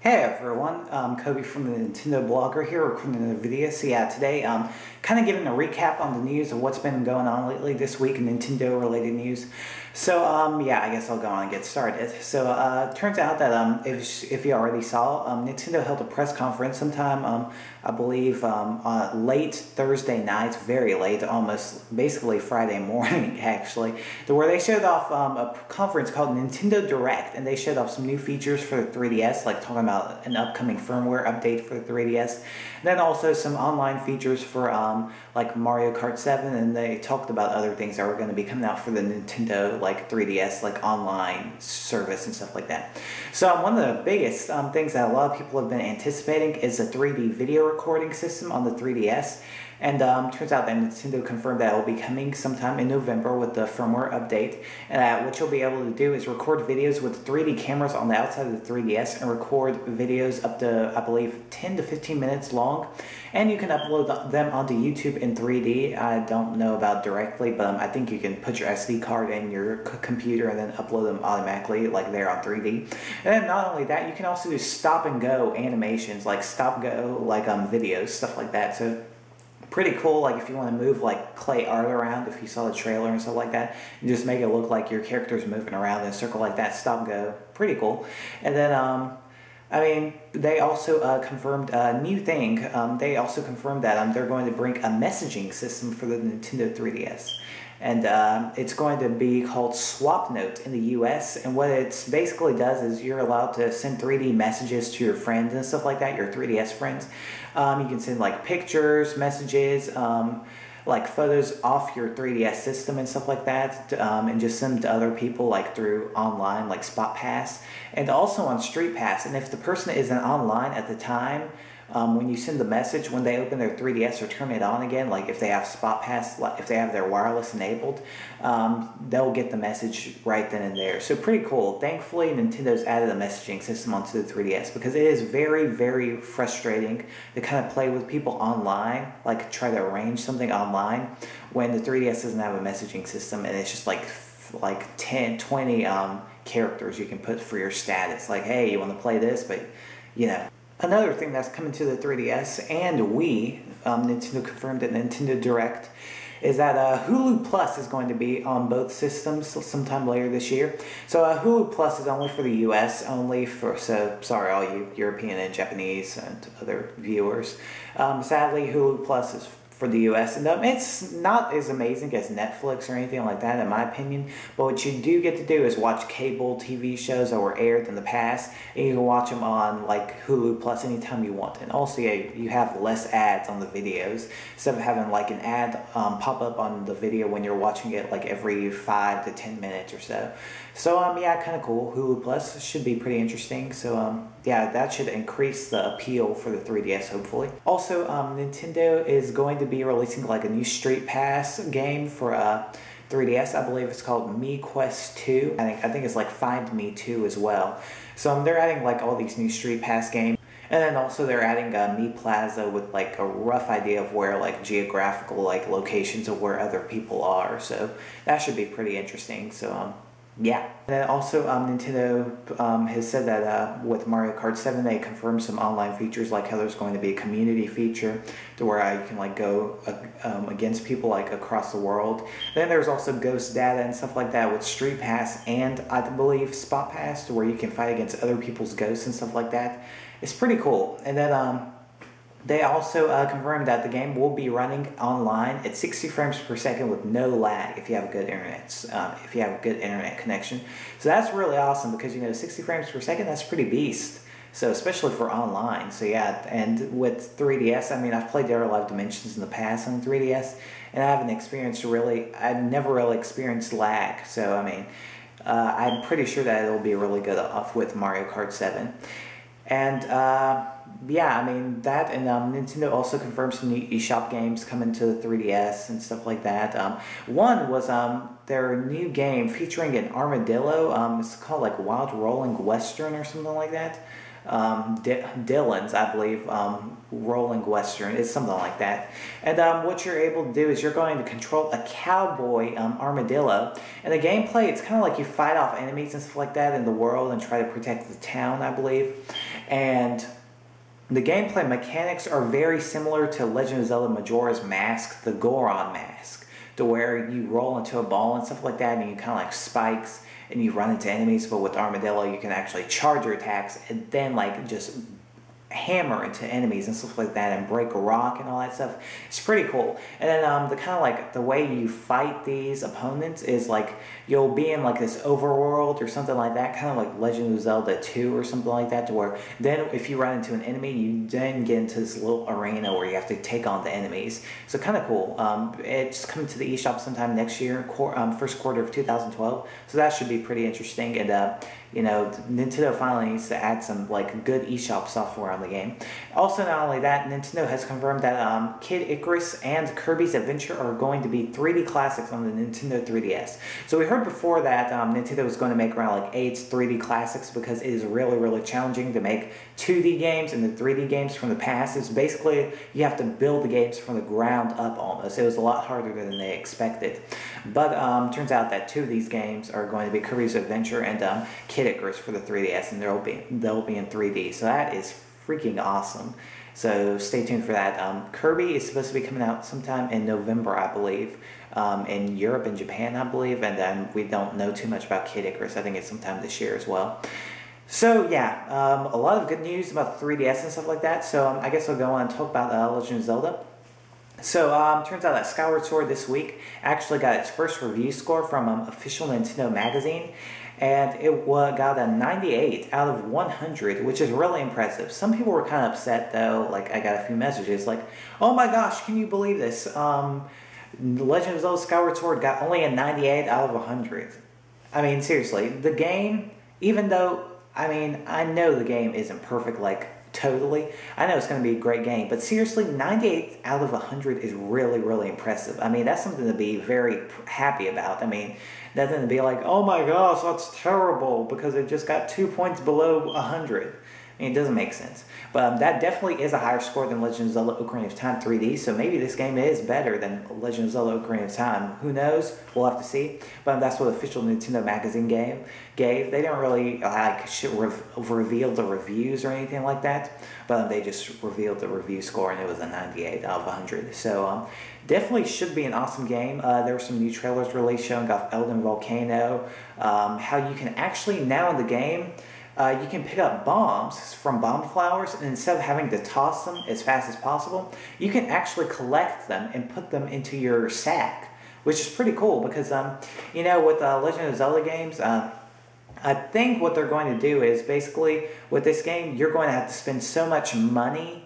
Hey everyone, Kobe from the Nintendo Blogger here recording a video. So yeah, today kind of giving a recap on the news of what's been going on lately this week in Nintendo related news. So yeah, I guess I'll go on and get started. So it turns out that if you already saw, Nintendo held a press conference sometime, I believe late Thursday night, very late, almost basically Friday morning actually, where they showed off a conference called Nintendo Direct, and they showed off some new features for the 3DS, like talking about an upcoming firmware update for the 3DS, and then also some online features for like Mario Kart 7, and they talked about other things that were going to be coming out for the Nintendo like 3DS, like online service and stuff like that. So one of the biggest things that a lot of people have been anticipating is a 3D video recording system on the 3DS. And turns out that Nintendo confirmed that it will be coming sometime in November with the firmware update. And what you'll be able to do is record videos with 3D cameras on the outside of the 3DS and record videos up to, I believe, 10 to 15 minutes long. And you can upload them onto YouTube in 3D. I don't know about directly, but I think you can put your SD card in your computer and then upload them automatically, like there on 3D. And then not only that, you can also do stop and go animations, like stop go, like videos, stuff like that. So pretty cool, like if you want to move like clay art around, if you saw the trailer and stuff like that, and just make it look like your character's moving around in a circle like that, stop go, pretty cool. And then I mean, they also confirmed a new thing. They also confirmed that they're going to bring a messaging system for the Nintendo 3DS. And it's going to be called Swap Note in the US. And what it basically does is you're allowed to send 3D messages to your friends and stuff like that, your 3DS friends. You can send like pictures, messages, like photos off your 3DS system and stuff like that, and just send them to other people like through online, like Spot Pass, and also on Street Pass. And if the person isn't online at the time, when you send the message, when they open their 3DS or turn it on again, like if they have Spot Pass, like if they have their wireless enabled, they'll get the message right then and there. So pretty cool. Thankfully, Nintendo's added a messaging system onto the 3DS, because it is very, very frustrating to kind of play with people online, like try to arrange something online when the 3DS doesn't have a messaging system, and it's just like 10, 20 characters you can put for your status. Like, hey, you want to play this, but you know. Another thing that's coming to the 3DS and Wii, Nintendo confirmed at Nintendo Direct, is that Hulu Plus is going to be on both systems sometime later this year. So Hulu Plus is only for the US only, so sorry all you European and Japanese and other viewers. Sadly, Hulu Plus is for the US, and it's not as amazing as Netflix or anything like that in my opinion, but what you do get to do is watch cable TV shows that were aired in the past, and you can watch them on like Hulu Plus anytime you want. And also you have less ads on the videos, instead of having like an ad pop up on the video when you're watching it like every 5 to 10 minutes or so. So yeah, kind of cool. Hulu Plus should be pretty interesting. So yeah, that should increase the appeal for the 3DS hopefully. Also, Nintendo is going to be releasing like a new Street Pass game for 3DS. I believe it's called Mi Quest 2. I think it's like Find Me 2 as well. So they're adding like all these new Street Pass games. And then also they're adding Mi Plaza with like a rough idea of where like geographical like locations of where other people are. So that should be pretty interesting. So yeah. And then also Nintendo has said that with Mario Kart 7 they confirmed some online features, like how there's going to be a community feature to where you can like go against people like across the world. Then there's also ghost data and stuff like that with Street Pass and I believe Spot Pass, to where you can fight against other people's ghosts and stuff like that. It's pretty cool. And then they also confirmed that the game will be running online at 60 frames per second with no lag if you have a good internet connection. So that's really awesome, because you know 60 frames per second, that's pretty beast. So especially for online. So yeah, and with 3DS, I mean, I've played Dead or Alive Dimensions in the past on 3DS, and I haven't experienced I've never really experienced lag. So I mean, I'm pretty sure that it'll be really good off with Mario Kart 7. And yeah, I mean that, and Nintendo also confirmed some new eShop games coming to the 3DS and stuff like that. One was their new game featuring an armadillo. It's called like Wild Rolling Western or something like that. Dylan's, I believe, Rolling Western. It's something like that. And what you're able to do is you're going to control a cowboy armadillo. And the gameplay, it's kind of like you fight off enemies and stuff like that in the world and try to protect the town, I believe. And the gameplay mechanics are very similar to Legend of Zelda Majora's Mask, the Goron Mask, to where you roll into a ball and stuff like that, and you kind of like spikes, and you run into enemies. But with Armadillo, you can actually charge your attacks and then like just hammer into enemies and stuff like that and break a rock and all that stuff. It's pretty cool. And then the kind of like the way you fight these opponents is like you'll be in like this overworld or something like that, kind of like Legend of Zelda 2 or something like that, to where then if you run into an enemy, you then get into this little arena where you have to take on the enemies. So kind of cool. It's coming to the eShop sometime next year, first quarter of 2012. So that should be pretty interesting. And you know, Nintendo finally needs to add some like good eShop software on the game. Also, not only that, Nintendo has confirmed that Kid Icarus and Kirby's Adventure are going to be 3D classics on the Nintendo 3DS. So we heard before that Nintendo was going to make around like 8 3D classics because it is really, really challenging to make 2D games and the 3D games from the past. It's basically, you have to build the games from the ground up almost. It was a lot harder than they expected. But turns out that 2 of these games are going to be Kirby's Adventure and Kid Icarus for the 3DS, and they'll be in 3D. So that is freaking awesome. So stay tuned for that. Kirby is supposed to be coming out sometime in November, I believe, in Europe and Japan, I believe, and then we don't know too much about Kid Icarus. I think it's sometime this year as well. So yeah, a lot of good news about the 3DS and stuff like that. So I guess I'll go on and talk about Legend of Zelda. So turns out that Skyward Sword this week actually got its first review score from Official Nintendo Magazine, and it got a 98 out of 100, which is really impressive. Some people were kind of upset though. Like, I got a few messages like, "Oh my gosh, can you believe this? Legend of Zelda Skyward Sword got only a 98 out of 100." I mean, seriously, the game, even though, I mean, I know the game isn't perfect, like, totally. I know it's going to be a great game, but seriously, 98 out of 100 is really, really impressive. I mean, that's something to be very happy about. I mean, nothing to be like, "Oh my gosh, that's terrible," because it just got 2 points below 100. I mean, it doesn't make sense. But that definitely is a higher score than Legend of Zelda Ocarina of Time 3D, so maybe this game is better than Legend of Zelda Ocarina of Time. Who knows? We'll have to see. But that's what Official Nintendo Magazine gave. They didn't really reveal the reviews or anything like that, but they just revealed the review score, and it was a 98 out of 100. So definitely should be an awesome game. There were some new trailers released showing off Elden Volcano, how you can actually, now in the game, you can pick up bombs from bomb flowers, and instead of having to toss them as fast as possible, you can actually collect them and put them into your sack, which is pretty cool because, you know, with Legend of Zelda games, I think what they're going to do is basically, with this game, you're going to have to spend so much money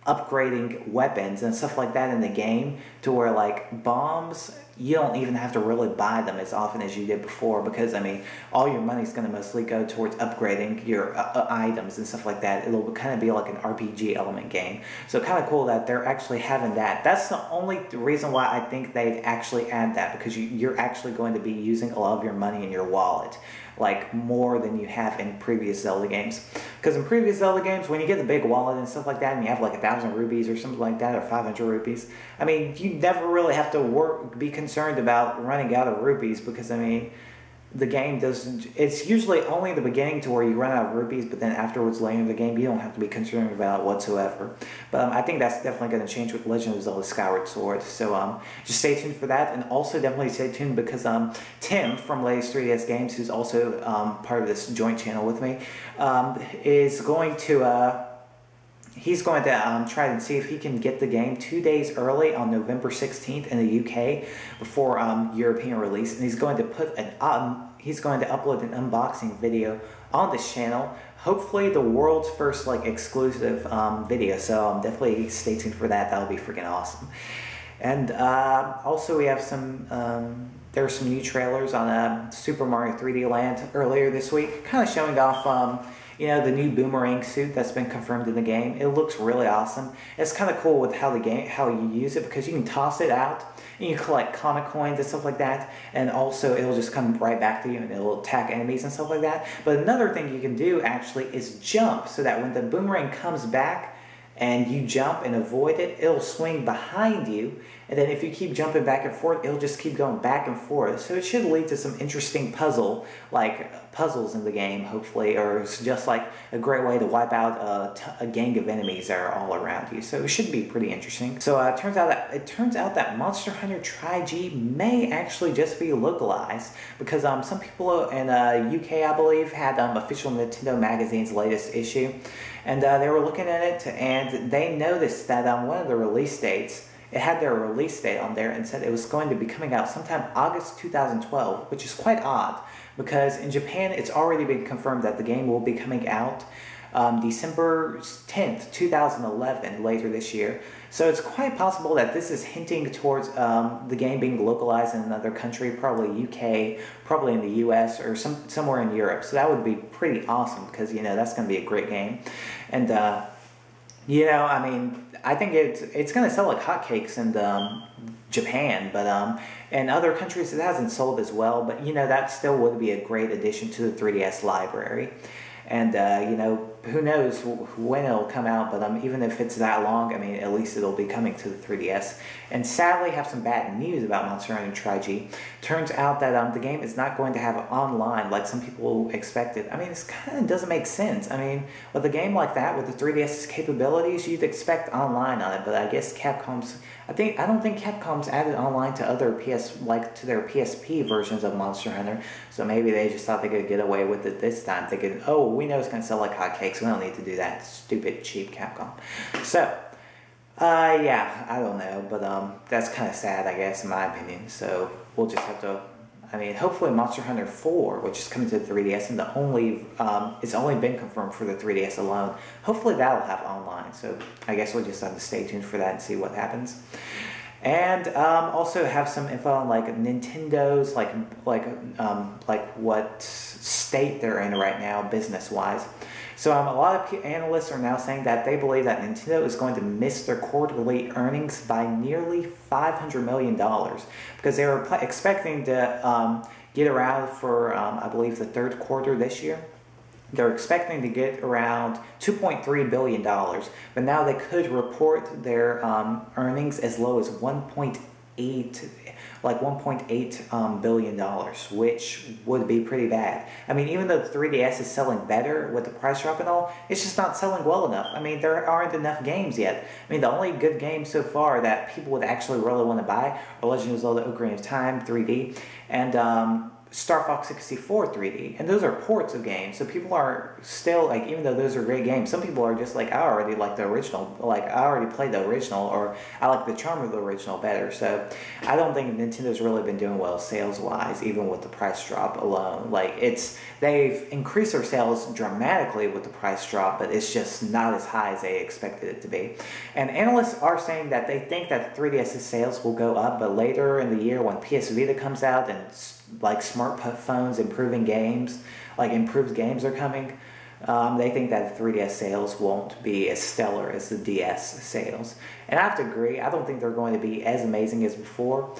upgrading weapons and stuff like that in the game to where, like, bombs, you don't even have to really buy them as often as you did before, because, I mean, all your money's going to mostly go towards upgrading your items and stuff like that. It'll kind of be like an RPG element game. So kind of cool that they're actually having that. That's the only reason why I think they'd actually add that, because you're actually going to be using a lot of your money in your wallet, like more than you have in previous Zelda games. Because in previous Zelda games, when you get the big wallet and stuff like that, and you have like 1,000 rupees or something like that, or 500 rupees, I mean, you never really have to be concerned about running out of rupees, because, I mean, the game doesn't, it's usually only the beginning to where you run out of rupees, but then afterwards, later in the game, you don't have to be concerned about it whatsoever. But I think that's definitely going to change with Legend of Zelda Skyward Sword. So just stay tuned for that, and also definitely stay tuned because Tim from Latest 3DS Games, who's also part of this joint channel with me, is going to he's going to try and see if he can get the game 2 days early on November 16th in the UK before European release, and he's going to put he's going to upload an unboxing video on this channel. Hopefully, the world's first like exclusive video. So definitely stay tuned for that. That'll be freaking awesome. And also, we have some. There were some new trailers on Super Mario 3D Land earlier this week, kind of showing off. You know, the new boomerang suit that's been confirmed in the game. It looks really awesome. It's kind of cool with how you use it, because you can toss it out and you collect comic coins and stuff like that, and also it'll just come right back to you and it'll attack enemies and stuff like that. But another thing you can do actually is jump, so that when the boomerang comes back and you jump and avoid it, it'll swing behind you, and then if you keep jumping back and forth, it'll just keep going back and forth. So it should lead to some interesting puzzles in the game, hopefully, or it's just like a great way to wipe out a gang of enemies that are all around you. So it should be pretty interesting. So it turns out that Monster Hunter Tri-G may actually just be localized, because some people in UK, I believe, had official Nintendo Magazine's latest issue, and they were looking at it, and they noticed that one of the release dates, it had their release date on there and said it was going to be coming out sometime August 2012, which is quite odd, because in Japan it's already been confirmed that the game will be coming out December 10th, 2011, later this year. So it's quite possible that this is hinting towards the game being localized in another country, probably UK, probably in the US, or somewhere in Europe. So that would be pretty awesome, because, you know, that's going to be a great game. And, you know, I mean, I think it's going to sell like hotcakes in Japan, but in other countries it hasn't sold as well. But, you know, that still would be a great addition to the 3DS library. And, you know, who knows when it'll come out, but even if it's that long, I mean, at least it'll be coming to the 3DS. And sadly, have some bad news about Monster Hunter Tri-G. Turns out that the game is not going to have online like some people expected. I mean, this kind of doesn't make sense. I mean, with a game like that, with the 3DS's capabilities, you'd expect online on it, but I guess Capcom's... I don't think Capcom's added online to other to their PSP versions of Monster Hunter, so maybe they just thought they could get away with it this time, thinking, oh, we know it's going to sell like hotcakes, we don't need to do that, stupid, cheap Capcom. So, yeah, I don't know, but that's kind of sad, I guess, in my opinion, so we'll just have to... I mean, hopefully Monster Hunter 4, which is coming to the 3DS, and it's only been confirmed for the 3DS alone. Hopefully that'll have online, so I guess we'll just have to stay tuned for that and see what happens. And also have some info on like Nintendo's like what state they're in right now business-wise. So a lot of analysts are now saying that they believe that Nintendo is going to miss their quarterly earnings by nearly $500 million, because they were expecting to get around for, I believe, the third quarter this year. They're expecting to get around $2.3 billion, but now they could report their earnings as low as $1.8 billion, which would be pretty bad. I mean, even though the 3DS is selling better with the price drop and all, it's just not selling well enough. I mean, there aren't enough games yet. I mean, the only good games so far that people would actually really want to buy are Legend of Zelda Ocarina of Time 3D and Star Fox 64 3D, and those are ports of games, so people are still, like, even though those are great games, some people are just like, I already like the original, like, I already played the original, or I like the charm of the original better, so I don't think Nintendo's really been doing well sales-wise, even with the price drop alone. Like, they've increased their sales dramatically with the price drop, but it's just not as high as they expected it to be. And analysts are saying that they think that 3DS's sales will go up, but later in the year when PS Vita comes out and like smartphones improving games, like improved games are coming, they think that the 3DS sales won't be as stellar as the DS sales. And I have to agree, I don't think they're going to be as amazing as before.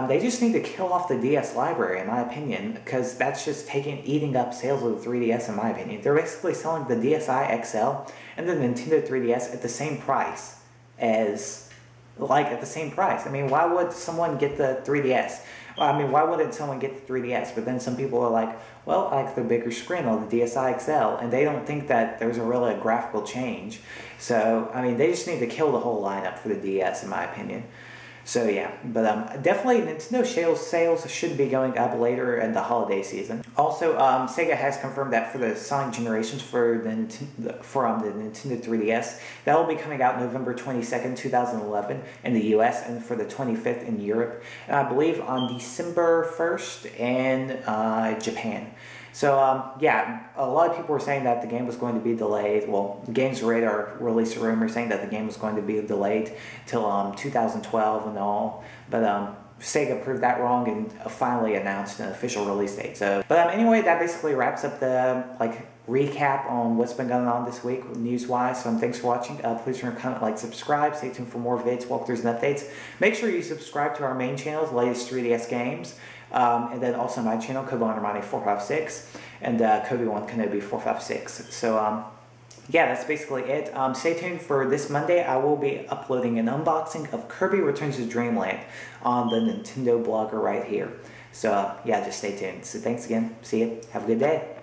They just need to kill off the DS library, in my opinion, because that's just eating up sales of the 3DS, in my opinion. They're basically selling the DSi XL and the Nintendo 3DS at the same price as, at the same price. I mean, why would someone get the 3DS? Well, I mean, why wouldn't someone get the 3DS? But then some people are like, well, I like the bigger screen on the DSi XL, and they don't think that there's really a graphical change. So, I mean, they just need to kill the whole lineup for the DS, in my opinion. So yeah, but definitely Nintendo sales should be going up later in the holiday season. Also, Sega has confirmed that for the Sonic Generations for the Nintendo 3DS, that will be coming out November 22nd, 2011 in the US, and for the 25th in Europe, and I believe on December 1st in Japan. So, yeah, a lot of people were saying that the game was going to be delayed. Well, Games Radar released a rumor saying that the game was going to be delayed till 2012 and all. But Sega proved that wrong and finally announced an official release date. So, but anyway, that basically wraps up the recap on what's been going on this week news-wise. So thanks for watching. Please remember to comment, subscribe. Stay tuned for more vids, walkthroughs, and updates. Make sure you subscribe to our main channels, latest 3DS games. And then also my channel, Kobe Armani 456 and Kobe1 Kenobi 456. So yeah, that's basically it. Stay tuned for this Monday. I will be uploading an unboxing of Kirby Returns to Dreamland on the Nintendo blogger right here. So yeah, just stay tuned. So thanks again. See you. Have a good day.